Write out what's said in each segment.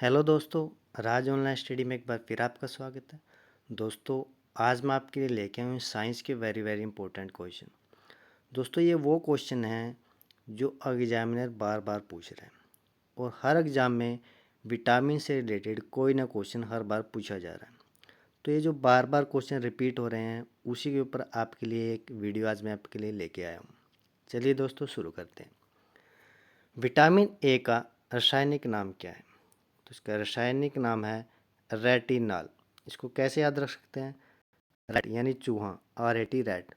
Hello दोस्तों, राज online study में एक बार फिर आपका स्वागत है। दोस्तों, आज मैं आपके लिए लेके आया हूँ साइंस के वेरी वेरी इंपॉर्टेंट क्वेश्चन। दोस्तों, ये वो क्वेश्चन हैं जो एग्जामिनर बार बार पूछ रहे हैं और हर एग्ज़ाम में विटामिन से रिलेटेड कोई ना क्वेश्चन हर बार पूछा जा रहा है। तो ये जो बार बार क्वेश्चन रिपीट हो रहे हैं उसी के ऊपर आपके लिए एक वीडियो आज मैं आपके लिए लेके आया हूँ। चलिए दोस्तों, शुरू करते हैं। विटामिन ए का रासायनिक नाम क्या है? तो इसका रासायनिक नाम है रेटिनॉल। इसको कैसे याद रख सकते हैं? रैट यानी चूहा, RAT रैट।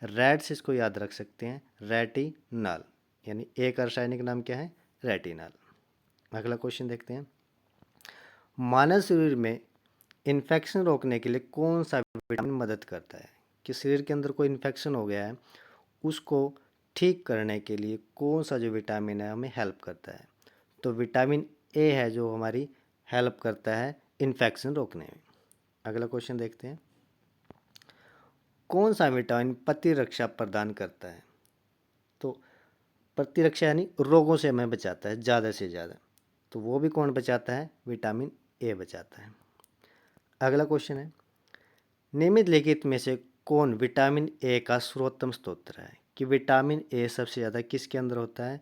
रैट से इसको याद रख सकते हैं रेटिनॉल, यानी ए का रासायनिक नाम क्या है? रेटिनॉल। अगला क्वेश्चन देखते हैं। मानव शरीर में इन्फेक्शन रोकने के लिए कौन सा विटामिन मदद करता है? कि शरीर के अंदर कोई इन्फेक्शन हो गया है, उसको ठीक करने के लिए कौन सा जो विटामिन है हमें हेल्प करता है? तो विटामिन ए है जो हमारी हेल्प करता है इन्फेक्शन रोकने में। अगला क्वेश्चन देखते हैं। कौन सा विटामिन प्रतिरक्षा प्रदान करता है? तो प्रतिरक्षा यानी रोगों से हमें बचाता है ज़्यादा से ज़्यादा। तो वो भी कौन बचाता है? विटामिन ए बचाता है। अगला क्वेश्चन है, निम्नलिखित में से कौन विटामिन ए का सर्वोत्तम स्रोत है? कि विटामिन ए सबसे ज़्यादा किसके अंदर होता है?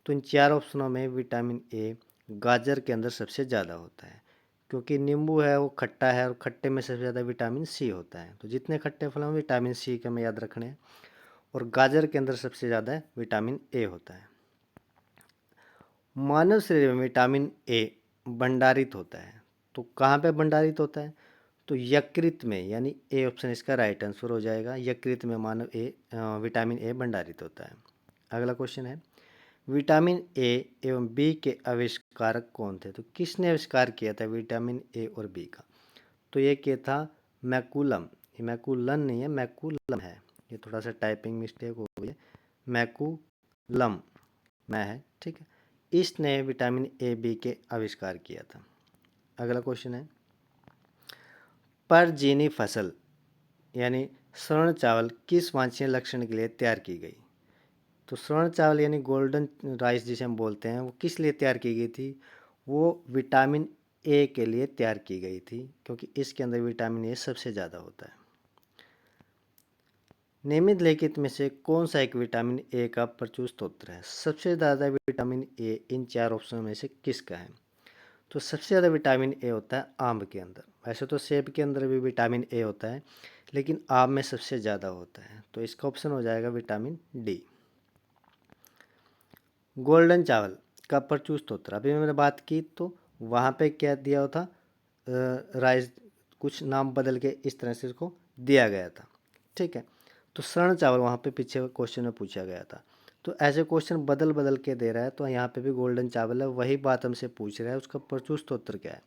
तो इन चार ऑप्शनों में विटामिन ए गाजर के अंदर सबसे ज़्यादा होता है, क्योंकि नींबू है वो खट्टा है और खट्टे में सबसे ज़्यादा विटामिन सी होता है। तो जितने खट्टे फल हैं विटामिन सी के हमें याद रखने हैं। और गाजर के अंदर सबसे ज़्यादा विटामिन ए होता है। मानव शरीर में विटामिन ए भंडारित होता है, तो कहाँ पे भंडारित होता है? तो यकृत में, यानी ए ऑप्शन इसका राइट आंसर हो जाएगा। यकृत में विटामिन ए भंडारित होता है। अगला क्वेश्चन है, विटामिन ए एवं बी के आविष्कारक कौन थे? तो किसने आविष्कार किया था विटामिन ए और बी का? तो ये किया था मैकुलम। ये मैकुलन नहीं है, मैकुलम है। ये थोड़ा सा टाइपिंग मिस्टेक हो गई है। मैकुलम मैं है, ठीक है। इसने विटामिन ए बी के आविष्कार किया था। अगला क्वेश्चन है, परजीवी फसल यानी स्वर्ण चावल किस वांछनीय लक्षण के लिए तैयार की गई? तो स्वर्ण चावल यानी गोल्डन राइस जिसे हम बोलते हैं, वो किस लिए तैयार की गई थी? वो विटामिन ए के लिए तैयार की गई थी, क्योंकि इसके अंदर विटामिन ए सबसे ज़्यादा होता है। निम्नलिखित में से कौन सा एक विटामिन ए का प्रचुर स्रोत है? सबसे ज़्यादा विटामिन ए इन चार ऑप्शनों में से किसका है? तो सबसे ज़्यादा विटामिन ए होता है आम के अंदर। वैसे तो सेब के अंदर भी विटामिन ए होता है, लेकिन आम में सबसे ज़्यादा होता है। तो इसका ऑप्शन हो जाएगा विटामिन डी। गोल्डन चावल का प्रचुर स्रोत, अभी मैंने बात की तो वहाँ पे क्या दिया था? राइस, कुछ नाम बदल के इस तरह से इसको दिया गया था, ठीक है। तो स्वर्ण चावल वहाँ पे पीछे क्वेश्चन में पूछा गया था। तो ऐसे क्वेश्चन बदल बदल के दे रहा है, तो यहाँ पे भी गोल्डन चावल है, वही बात हमसे पूछ रहा है, उसका प्रचुर स्रोत क्या है?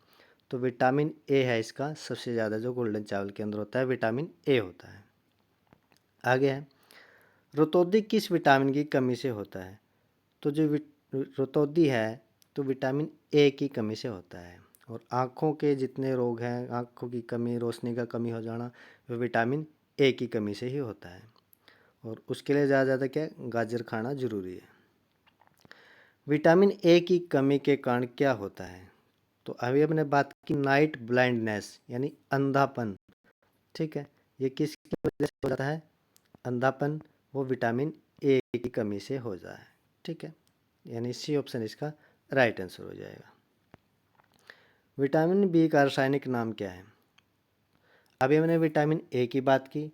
तो विटामिन ए है इसका सबसे ज़्यादा, जो गोल्डन चावल के अंदर होता है विटामिन ए होता है। आगे है, रतौंधी किस विटामिन की कमी से होता है? तो जो रतौंधी है तो विटामिन ए की कमी से होता है। और आँखों के जितने रोग हैं, आँखों की कमी, रोशनी का कमी हो जाना, वो विटामिन ए की कमी से ही होता है। और उसके लिए ज़्यादा ज़्यादा क्या है? गाजर खाना ज़रूरी है। विटामिन ए की कमी के कारण क्या होता है? तो अभी हमने बात की नाइट ब्लाइंडनेस यानी अंधापन, ठीक है। ये किसकी वजह से हो जाता है? अंधापन, वो विटामिन ए की कमी से हो जाता है, ठीक है। यानी सी ऑप्शन इसका राइट आंसर हो जाएगा। विटामिन बी का रासायनिक नाम क्या है? अभी हमने विटामिन ए की बात की,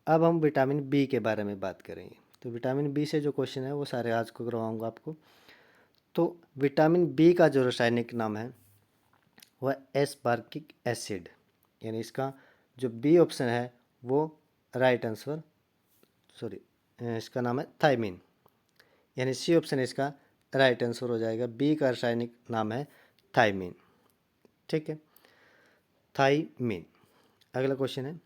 अब हम विटामिन बी के बारे में बात करेंगे। तो विटामिन बी से जो क्वेश्चन है वो सारे आज को करवाऊंगा आपको। तो विटामिन बी का जो रासायनिक नाम है वह एस्पार्टिक एसिड, यानी इसका जो बी ऑप्शन है वो राइट आंसर, सॉरी, इसका नाम है थायमिन, यानी सी ऑप्शन इसका राइट आंसर हो जाएगा। बी का रासायनिक नाम है थायमिन, ठीक है, थायमिन। अगला क्वेश्चन है,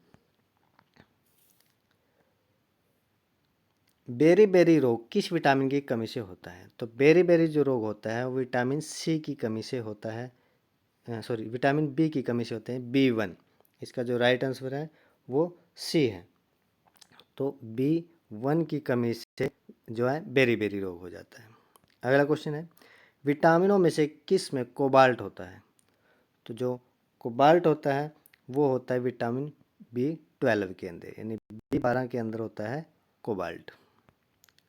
बेरी बेरी रोग किस विटामिन की कमी से होता है? तो बेरी बेरी जो रोग होता है वो विटामिन सी की कमी से होता है, सॉरी, विटामिन बी की कमी से होते हैं, B1। इसका जो राइट आंसर है वो सी है। तो B1 की कमी से जो है बेरी बेरी रोग हो जाता है। अगला क्वेश्चन है, विटामिनों में से किस में कोबाल्ट होता है? तो जो कोबाल्ट होता है वो होता है विटामिन B12 के अंदर, यानी B12 के अंदर होता है कोबाल्ट।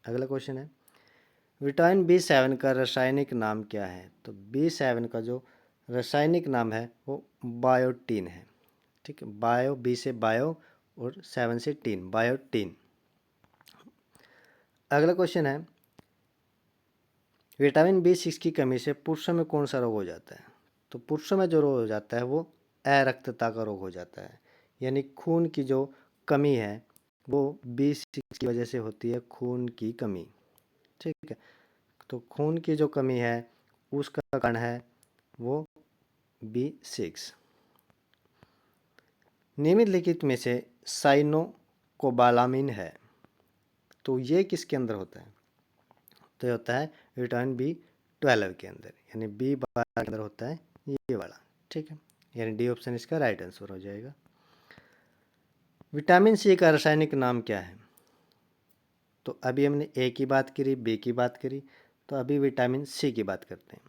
अगला क्वेश्चन है, विटामिन B7 का रासायनिक नाम क्या है? तो B7 का जो रासायनिक नाम है वो बायोटीन है। ठीक है, बायो, बी से बायो और 7 से टीन, बायोटीन। अगला क्वेश्चन है, विटामिन B6 की कमी से पुरुषों में कौन सा रोग हो जाता है? तो पुरुषों में जो रोग हो जाता है वो अरक्तता का रोग हो जाता है, यानी खून की जो कमी है वो B6 की वजह से होती है, खून की कमी। ठीक है, तो खून की जो कमी है उसका कारण है वो B6। निम्नलिखित में से साइनोकोबालामिन है, तो ये किसके अंदर होता है? तो ये होता है विटामिन B12 के अंदर, यानी B12 के अंदर होता है ये वाला। ठीक है, यानी डी ऑप्शन इसका राइट आंसर हो जाएगा। विटामिन C का रासायनिक नाम क्या है? तो अभी हमने ए की बात करी, बी की बात करी, तो अभी विटामिन C की बात करते हैं।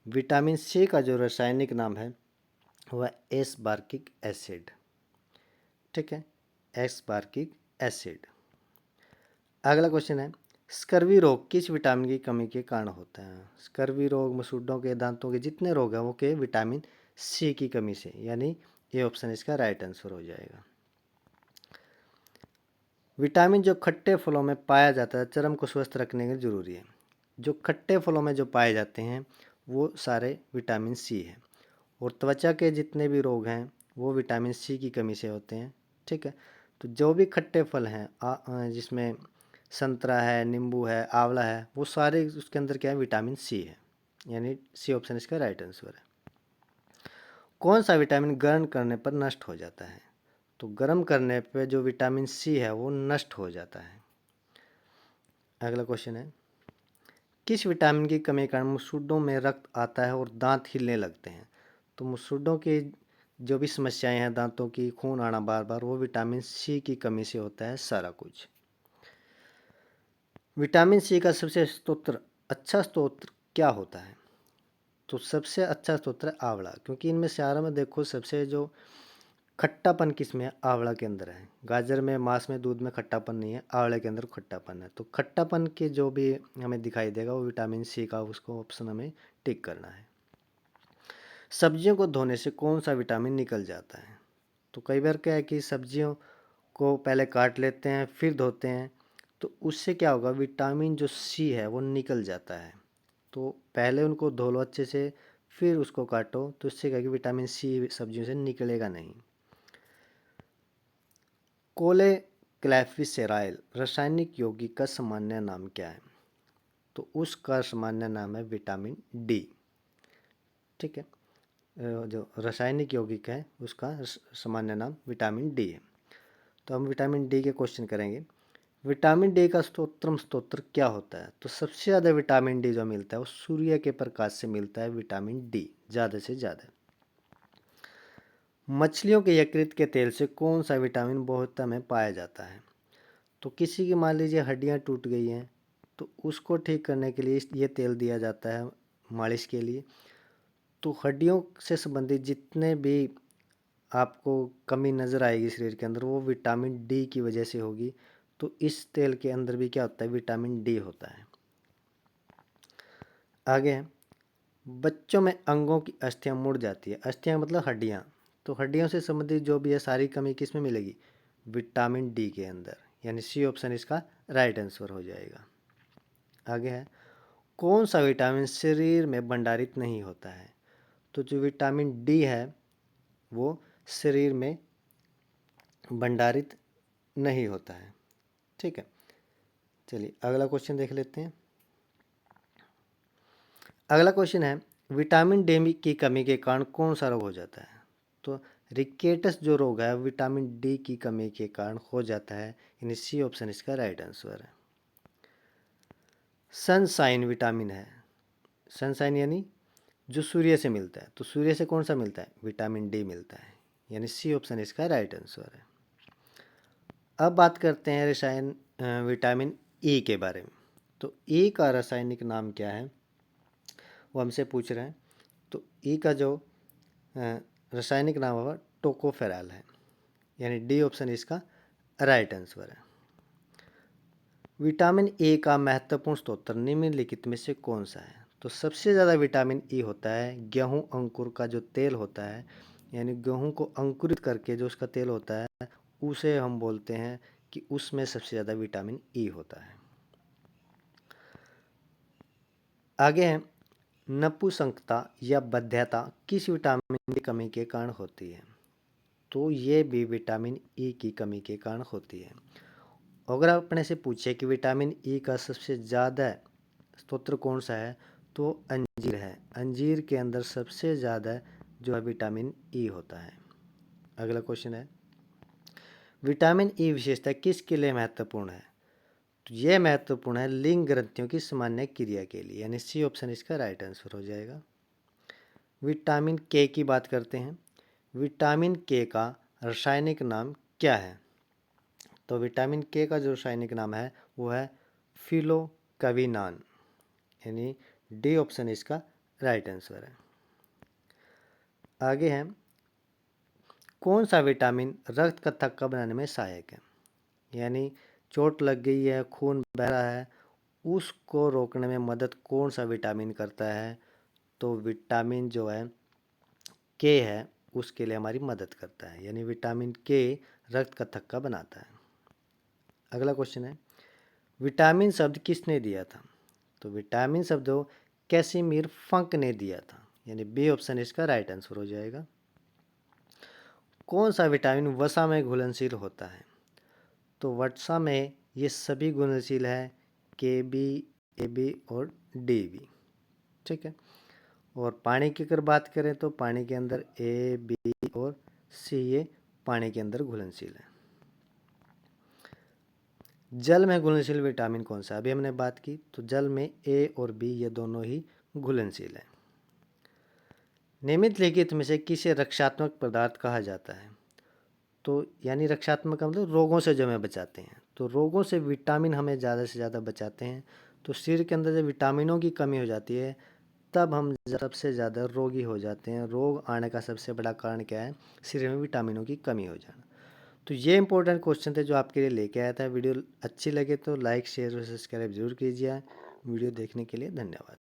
विटामिन C का जो रासायनिक नाम है वह एस्बार्किक एसिड। ठीक है, एस्बार्किक एसिड। अगला क्वेश्चन है, स्कर्वी रोग किस विटामिन की कमी के कारण होता है? स्कर्वी रोग, मसूड़ों के दांतों के जितने रोग हैं वो के विटामिन C की कमी से, यानी ये ऑप्शन इसका राइट आंसर हो जाएगा। विटामिन जो खट्टे फलों में पाया जाता है चर्म को स्वस्थ रखने के लिए जरूरी है। जो खट्टे फलों में जो पाए जाते हैं वो सारे विटामिन C है, और त्वचा के जितने भी रोग हैं वो विटामिन C की कमी से होते हैं। ठीक है, तो जो भी खट्टे फल हैं जिसमें संतरा है, नींबू है, आंवला है, वो सारे उसके अंदर क्या है, विटामिन C है, यानी C ऑप्शन इसका राइट आंसर है। कौन सा विटामिन गर्म करने पर नष्ट हो जाता है? तो गर्म करने पर जो विटामिन C है वो नष्ट हो जाता है। अगला क्वेश्चन है, किस विटामिन की कमी के कारण मुसूड़ों में रक्त आता है और दांत हिलने लगते हैं? तो मुसूड़ों की जो भी समस्याएं हैं, दांतों की, खून आना बार बार, वो विटामिन C की कमी से होता है सारा कुछ। विटामिन C का सबसे अच्छा स्रोत क्या होता है? तो सबसे अच्छा स्रोत है आंवला, क्योंकि इनमें चारों में देखो सबसे जो खट्टापन किसमें है, आंवला के अंदर है। गाजर में, मांस में, दूध में खट्टापन नहीं है, आंवले के अंदर खट्टापन है। तो खट्टापन के जो भी हमें दिखाई देगा वो विटामिन C का, उसको ऑप्शन हमें टिक करना है। सब्जियों को धोने से कौन सा विटामिन निकल जाता है? तो कई बार क्या है कि सब्जियों को पहले काट लेते हैं फिर धोते हैं, तो उससे क्या होगा, विटामिन जो C है वो निकल जाता है। तो पहले उनको धो लो अच्छे से फिर उसको काटो, तो इससे क्या है कि विटामिन C सब्जियों से निकलेगा नहीं। कोलेक्लेफिसेराइल रासायनिक यौगिक का सामान्य नाम क्या है? तो उसका सामान्य नाम है विटामिन D। ठीक है, जो रासायनिक यौगिक है उसका सामान्य नाम विटामिन D है। तो हम विटामिन D के क्वेश्चन करेंगे। विटामिन D का स्रोत क्या होता है? तो सबसे ज़्यादा विटामिन D जो मिलता है वो सूर्य के प्रकाश से मिलता है, विटामिन D ज़्यादा से ज़्यादा। मछलियों के यकृत के तेल से कौन सा विटामिन बहुलता में पाया जाता है? तो किसी की मान लीजिए हड्डियां टूट गई हैं तो उसको ठीक करने के लिए ये तेल दिया जाता है मालिश के लिए। तो हड्डियों से संबंधित जितने भी आपको कमी नज़र आएगी शरीर के अंदर वो विटामिन D की वजह से होगी। तो इस तेल के अंदर भी क्या होता है, विटामिन D होता है। आगे है, बच्चों में अंगों की अस्थियां मुड़ जाती है। अस्थियां मतलब हड्डियां, तो हड्डियों से संबंधित जो भी है सारी कमी किस में मिलेगी, विटामिन D के अंदर, यानी C ऑप्शन इसका राइट आंसर हो जाएगा। आगे है, कौन सा विटामिन शरीर में भंडारित नहीं होता है? तो जो विटामिन D है वो शरीर में भंडारित नहीं होता है। ठीक है, चलिए अगला क्वेश्चन देख लेते हैं। अगला क्वेश्चन है, विटामिन D की कमी के कारण कौन सा रोग हो जाता है? तो रिकेटस जो रोग है विटामिन D की कमी के कारण हो जाता है, यानी C ऑप्शन इसका राइट आंसर है। सनसाइन विटामिन है, सनसाइन यानी जो सूर्य से मिलता है, तो सूर्य से कौन सा मिलता है, विटामिन D मिलता है, यानी C ऑप्शन इसका राइट आंसर है। अब बात करते हैं विटामिन E के बारे में। तो E का रासायनिक नाम क्या है वो हमसे पूछ रहे हैं। तो E का जो रासायनिक नाम हुआ टोकोफेरॉल है, यानी डी ऑप्शन इसका राइट आंसर है। विटामिन ए का महत्वपूर्ण स्रोत निम्नलिखित में से कौन सा है? तो सबसे ज़्यादा विटामिन ई होता है गेहूं अंकुर का जो तेल होता है, यानी गेहूं को अंकुरित करके जो उसका तेल होता है उसे हम बोलते हैं कि उसमें सबसे ज़्यादा विटामिन ई होता है। आगे है, नपुंसकता या बध्यता किस विटामिन की कमी के कारण होती है? तो ये भी विटामिन ई की कमी के कारण होती है। अगर आप अपने से पूछे कि विटामिन ई का सबसे ज़्यादा स्रोत कौन सा है, तो अंजीर है। अंजीर के अंदर सबसे ज़्यादा जो है विटामिन ई होता है। अगला क्वेश्चन है, विटामिन ई विशेषता किसके लिए महत्वपूर्ण है? तो यह महत्वपूर्ण है लिंग ग्रंथियों की सामान्य क्रिया के लिए, यानी सी ऑप्शन इसका राइट आंसर हो जाएगा। विटामिन के की बात करते हैं। विटामिन के का रासायनिक नाम क्या है? तो विटामिन के का जो रासायनिक नाम है वो है फिलोकविनान, यानी डी ऑप्शन इसका राइट आंसर है। आगे है, कौन सा विटामिन रक्त का थक्का बनाने में सहायक है? यानी चोट लग गई है, खून बह रहा है, उसको रोकने में मदद कौन सा विटामिन करता है? तो विटामिन जो है के है उसके लिए हमारी मदद करता है, यानी विटामिन के रक्त का थक्का बनाता है। अगला क्वेश्चन है, विटामिन शब्द किसने दिया था? तो विटामिन शब्द कैसिमिर फंक ने दिया था, यानी बी ऑप्शन इसका राइट आंसर हो जाएगा। कौन सा विटामिन वसा में घुलनशील होता है? तो वसा में ये सभी घुलनशील है, के बी, ए बी और डी बी, ठीक है। और पानी की अगर बात करें तो पानी के अंदर ए, बी और सी ये पानी के अंदर घुलनशील है। जल में घुलनशील विटामिन कौन सा? अभी हमने बात की, तो जल में ए और बी ये दोनों ही घुलनशील है। निम्नलिखित में से किसे रक्षात्मक पदार्थ कहा जाता है? तो यानी रक्षात्मक का मतलब रोगों से जो हमें बचाते हैं, तो रोगों से विटामिन हमें ज़्यादा से ज़्यादा बचाते हैं। तो शरीर के अंदर जब विटामिनों की कमी हो जाती है तब हम सबसे ज़्यादा रोगी हो जाते हैं। रोग आने का सबसे बड़ा कारण क्या है? शरीर में विटामिनों की कमी हो जाना। तो ये इंपॉर्टेंट क्वेश्चन थे जो आपके लिए लेके आया था। वीडियो अच्छी लगे तो लाइक शेयर और सब्सक्राइब जरूर कीजिए। वीडियो देखने के लिए धन्यवाद।